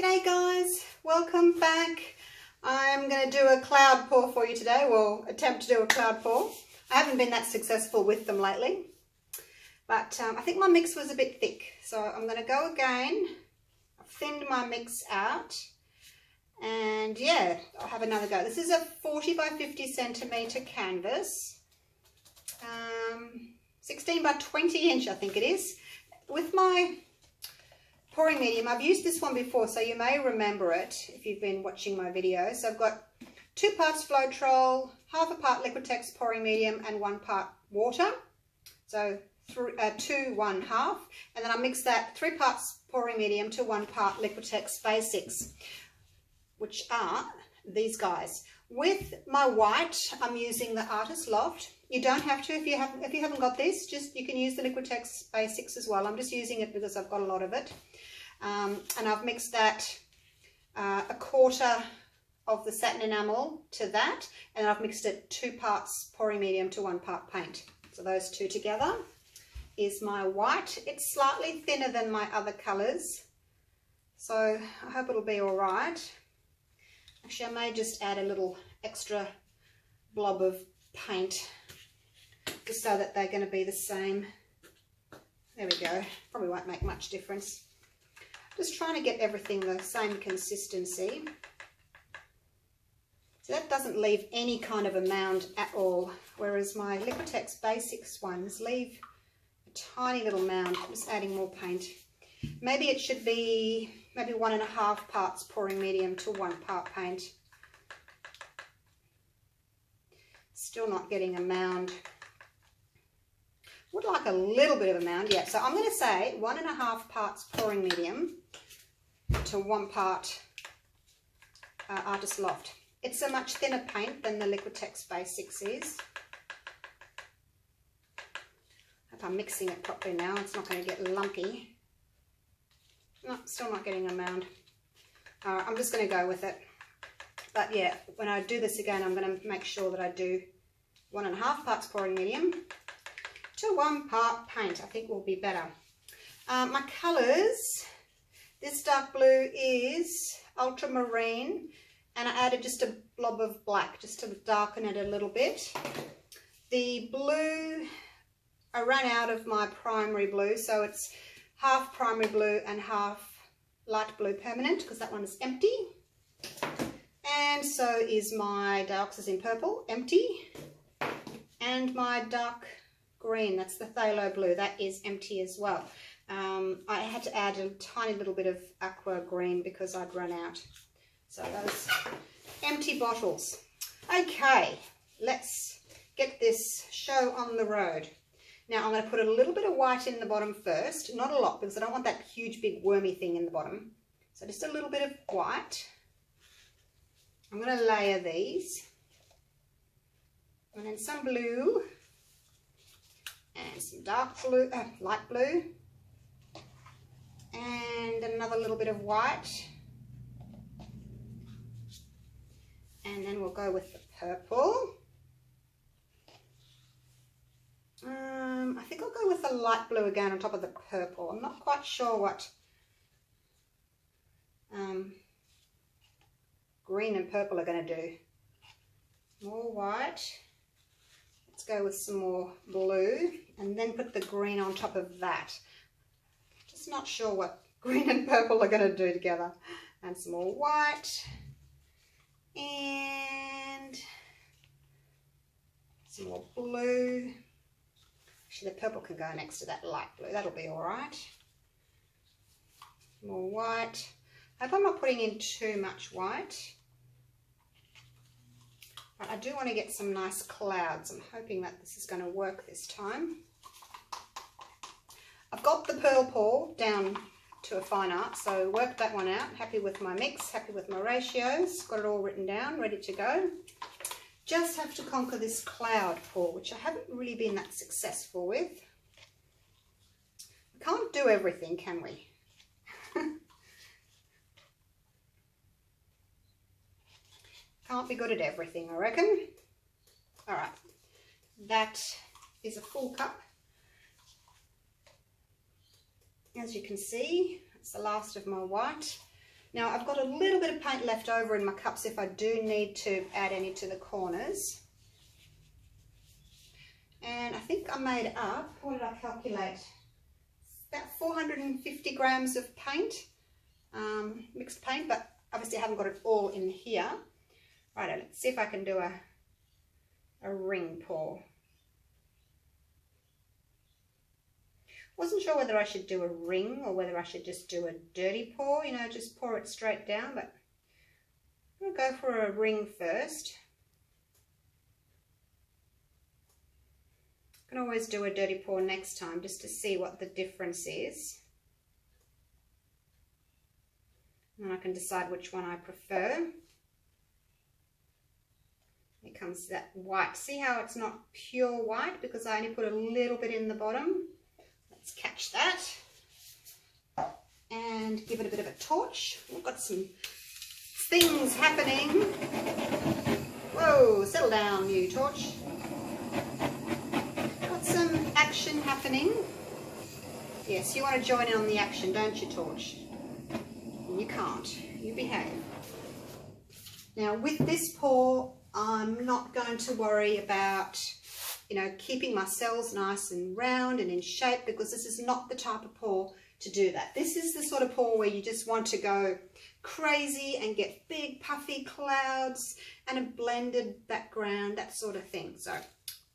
G'day guys, welcome back. I'm going to do a cloud pour for you today, well attempt to do a cloud pour. I haven't been that successful with them lately, but I think my mix was a bit thick, so I'm going to go again. I've thinned my mix out and yeah, I'll have another go. This is a 40 by 50 centimetre canvas, 16 by 20 inch I think it is. With my pouring medium, I've used this one before, so you may remember it if you've been watching my videos. So I've got 2 parts Floetrol, half a part Liquitex pouring medium and 1 part water. So 2, 1, half. And then I mix that 3 parts pouring medium to 1 part Liquitex Basics, which are these guys. With my white, I'm using the Artist Loft. You don't have to if you haven't got this. Just you can use the Liquitex Basics as well. I'm just using it because I've got a lot of it. And I've mixed that a quarter of the satin enamel to that, and I've mixed it 2 parts pouring medium to 1 part paint. So those two together is my white. It's slightly thinner than my other colours, so I hope it'll be all right. Actually, I may just add a little extra blob of paint just so that they're going to be the same. There we go. Probably won't make much difference. Just trying to get everything the same consistency. So that doesn't leave any kind of a mound at all, whereas my Liquitex Basics ones leave a tiny little mound. I'm just adding more paint. Maybe it should be maybe 1.5 parts pouring medium to 1 part paint. Still not getting a mound. Would like a little bit of a mound, yeah. So I'm going to say 1.5 parts pouring medium to 1 part Artist Loft. It's a much thinner paint than the Liquitex Basics is. Hope I'm mixing it properly now. It's not going to get lumpy. No, still not getting a mound. I'm just going to go with it. But yeah, when I do this again, I'm going to make sure that I do 1.5 parts pouring medium to 1 part paint. I think will be better. My colours, this dark blue is ultramarine, and I added just a blob of black just to darken it a little bit. The blue, I ran out of my primary blue, so it's half primary blue and half light blue permanent because that one is empty. And so is my dioxazine purple, empty. And my dark green, that's the phthalo blue, that is empty as well. I had to add a tiny little bit of aqua green because I'd run out. So those empty bottles. Okay, let's get this show on the road. Now I'm going to put a little bit of white in the bottom first, not a lot because I don't want that huge big wormy thing in the bottom. So just a little bit of white. I'm going to layer these. And then some blue. And some dark blue, light blue, and another little bit of white, and then we'll go with the purple. I think I'll go with the light blue again on top of the purple. I'm not quite sure what green and purple are going to do. More white. Let's go with some more blue and then put the green on top of that. Just not sure what green and purple are going to do together. And some more white and some more blue. Actually, the purple can go next to that light blue. That'll be all right. More white. I hope I'm not putting in too much white. I do want to get some nice clouds. I'm hoping that this is going to work this time. I've got the pearl pour down to a fine art, so worked that one out. Happy with my mix, happy with my ratios. Got it all written down, ready to go. Just have to conquer this cloud pour, which I haven't really been that successful with. We can't do everything, can we? Can't be good at everything, I reckon. All right, that is a full cup. As you can see, it's the last of my white. Now I've got a little bit of paint left over in my cups if I do need to add any to the corners. And I think I made up, what did I calculate? About 450 grams of paint, mixed paint, but obviously I haven't got it all in here. Right, let's see if I can do a ring pour. Wasn't sure whether I should do a ring or whether I should just do a dirty pour, you know, just pour it straight down, but I'm going to go for a ring first. I can always do a dirty pour next time just to see what the difference is. And then I can decide which one I prefer. Here comes that white. See how it's not pure white because I only put a little bit in the bottom. Let's catch that and give it a bit of a torch. We've got some things happening. Whoa, settle down, you torch. Got some action happening. Yes, you want to join in on the action, don't you, torch? You can't. You behave. Now, with this pour, I'm not going to worry about, you know, keeping my cells nice and round and in shape because this is not the type of pour to do that. This is the sort of pour where you just want to go crazy and get big puffy clouds and a blended background, that sort of thing. So,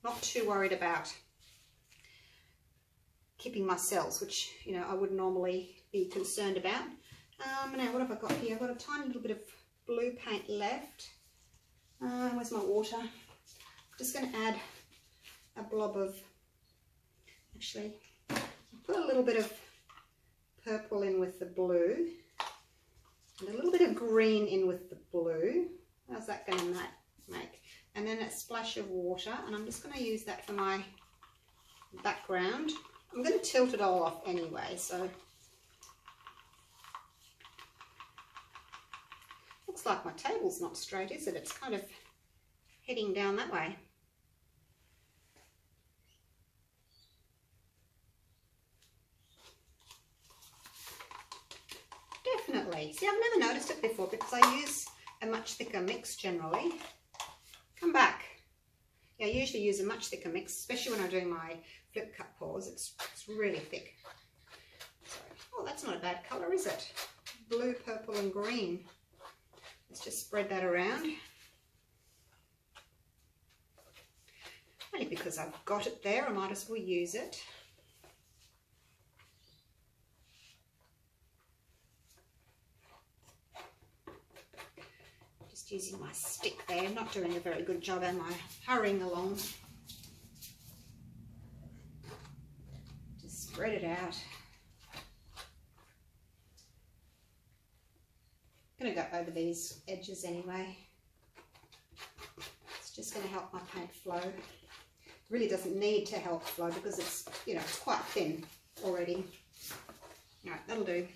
not too worried about keeping my cells, which, you know, I would normally be concerned about. Now, what have I got here? I've got a tiny little bit of blue paint left. Where's my water? I'm just going to add a blob of, actually, I'll put a little bit of purple in with the blue and a little bit of green in with the blue. How's that going to make? And then a splash of water, and I'm just going to use that for my background. I'm going to tilt it all off anyway, so looks like my table's not straight, is it? It's kind of heading down that way. Definitely. See, I've never noticed it before because I use a much thicker mix generally. Come back. Yeah, I usually use a much thicker mix, especially when I'm doing my flip cut pours. It's really thick. So, oh, that's not a bad colour, is it? Blue, purple and green. Let's just spread that around. Only because I've got it there, I might as well use it. Just using my stick there, not doing a very good job, am I? Hurrying along. Just spread it out. I'm going to go over these edges anyway. It's just going to help my paint flow. It really doesn't need to help flow because it's, you know, it's quite thin already. All right, that'll do.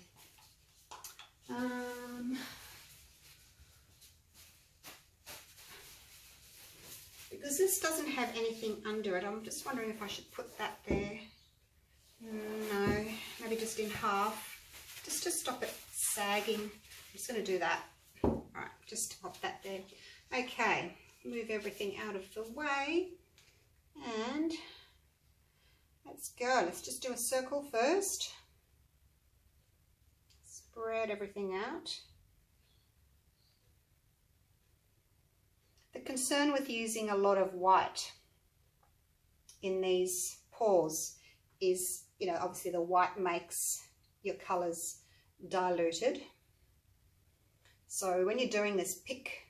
Because this doesn't have anything under it, I'm just wondering if I should put that there. No, maybe just in half, just to stop it sagging. I'm just going to do that. All right, just pop that there. Okay, move everything out of the way. And let's go. Let's just do a circle first. Spread everything out. The concern with using a lot of white in these pours is, you know, obviously the white makes your colours diluted. So when you're doing this, pick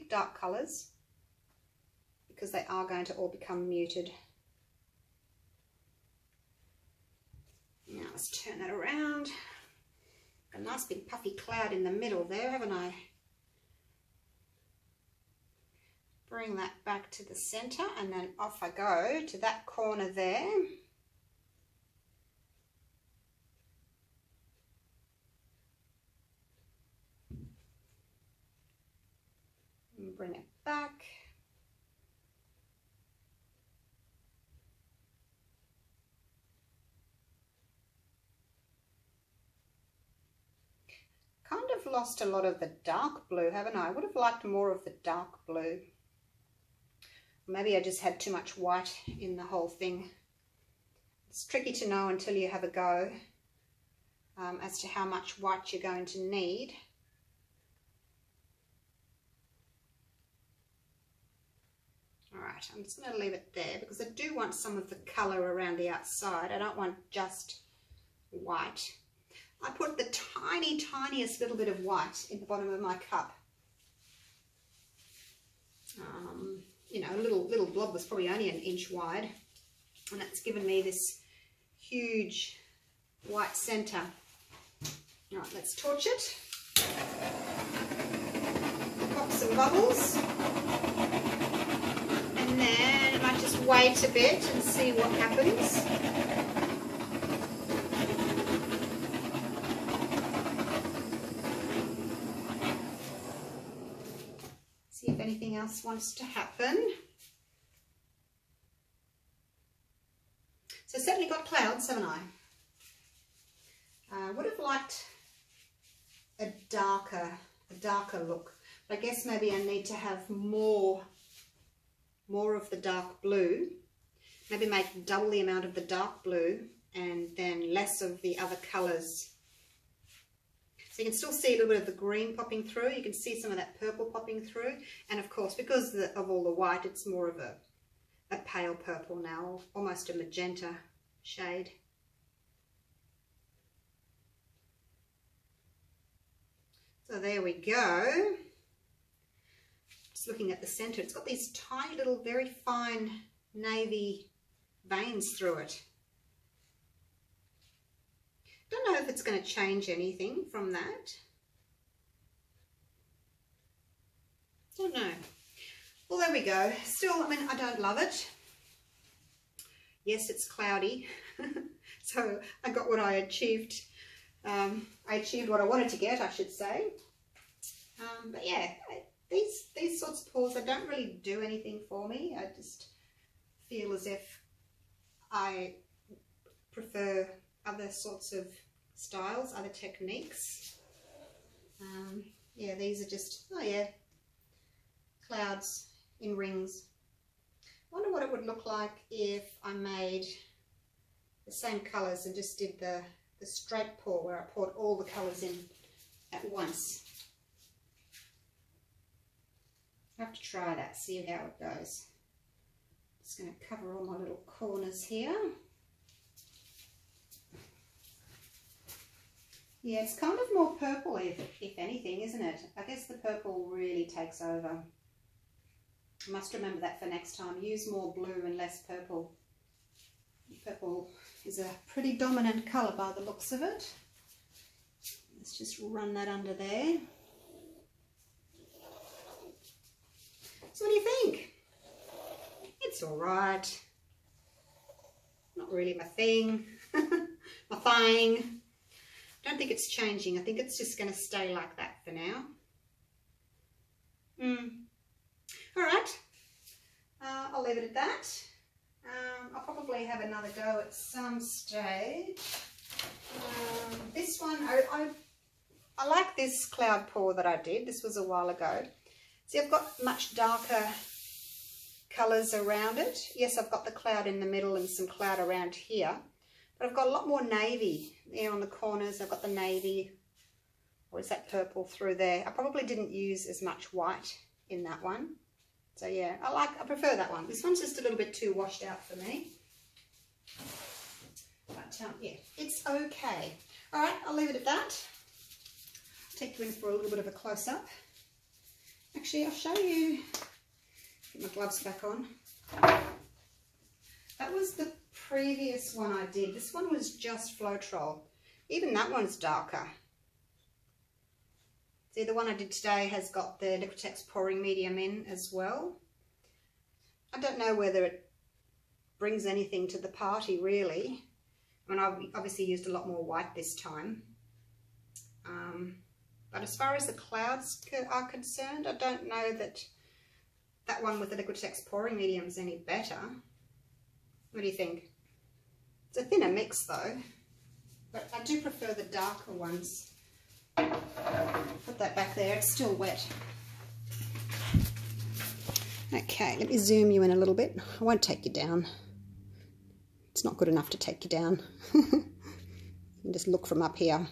dark colours because they are going to all become muted. Now let's turn that around. A nice big puffy cloud in the middle there, haven't I? Bring that back to the centre and then off I go to that corner there. And bring it back. Kind of lost a lot of the dark blue, haven't I? I would have liked more of the dark blue. Maybe I just had too much white in the whole thing. It's tricky to know until you have a go as to how much white you're going to need. Alright, I'm just going to leave it there because I do want some of the colour around the outside. I don't want just white. I put the tiniest little bit of white in the bottom of my cup. You know, a little blob was probably only an inch wide, and that's given me this huge white centre. All right, let's torch it. Pop some bubbles, and then I might just wait a bit and see what happens. See if anything else wants to happen. So certainly got clouds, haven't I? Would have liked a darker look. But I guess maybe I need to have more of the dark blue. Maybe make double the amount of the dark blue and then less of the other colours. So you can still see a little bit of the green popping through. You can see some of that purple popping through. And of course, because of all the white, it's more of a pale purple now, almost a magenta shade. So there we go. Just looking at the centre, it's got these tiny little, very fine navy veins through it. Don't know if it's going to change anything from that. Don't know. Well, there we go. Still, I mean, I don't love it. Yes, it's cloudy. So I got what I achieved. I achieved what I wanted to get, I should say. But yeah, these sorts of pours, they don't really do anything for me. I just feel as if I prefer other sorts of styles, other techniques. Yeah, these are just, oh yeah, clouds in rings. I wonder what it would look like if I made the same colours and just did the straight pour where I poured all the colours in at once. I have to try that, see how it goes. Just going to cover all my little corners here. Yeah, it's kind of more purple if anything, isn't it? I guess the purple really takes over. I must remember that for next time. Use more blue and less purple. Purple is a pretty dominant colour by the looks of it. Let's just run that under there. So what do you think? It's alright. Not really my thing. My thing. I don't think it's changing. I think it's just going to stay like that for now. Alright. I'll leave it at that. I'll probably have another go at some stage. This one, I like this cloud pour that I did. This was a while ago. See, I've got much darker colours around it. Yes, I've got the cloud in the middle and some cloud around here. But I've got a lot more navy there on the corners. I've got the navy, or is that purple through there? I probably didn't use as much white in that one. So yeah, I prefer that one. This one's just a little bit too washed out for me. But yeah, it's okay. All right, I'll leave it at that. I'll take you in for a little bit of a close-up. Actually, I'll show you, get my gloves back on. That was the previous one I did. This one was just Floetrol. Even that one's darker. See, the one I did today has got the Liquitex pouring medium in as well. I don't know whether it brings anything to the party, really. I mean, I obviously used a lot more white this time. But as far as the clouds are concerned, I don't know that that one with the Liquitex pouring medium is any better. What do you think? It's a thinner mix though, but I do prefer the darker ones Put that back there, it's still wet. Okay, let me zoom you in a little bit. I won't take you down. It's not good enough to take you down. You can just look from up here.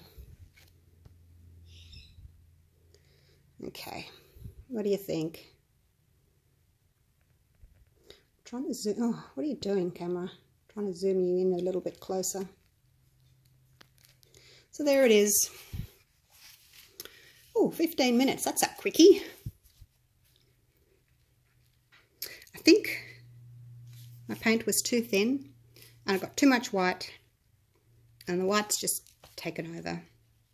Okay, what do you think? I'm trying to zoom. Oh, what are you doing, camera? I'm trying to zoom you in a little bit closer. So there it is. Oh, 15 minutes. That's a quickie. I think my paint was too thin and I got too much white, and the white's just taken over.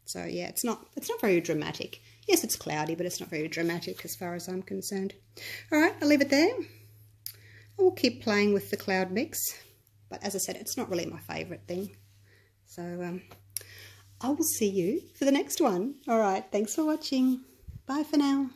So yeah, it's not very dramatic. Yes, it's cloudy, but it's not very dramatic as far as I'm concerned. All right, I'll leave it there. I will keep playing with the cloud mix, but as I said, it's not really my favourite thing. So I will see you for the next one. All right, thanks for watching. Bye for now.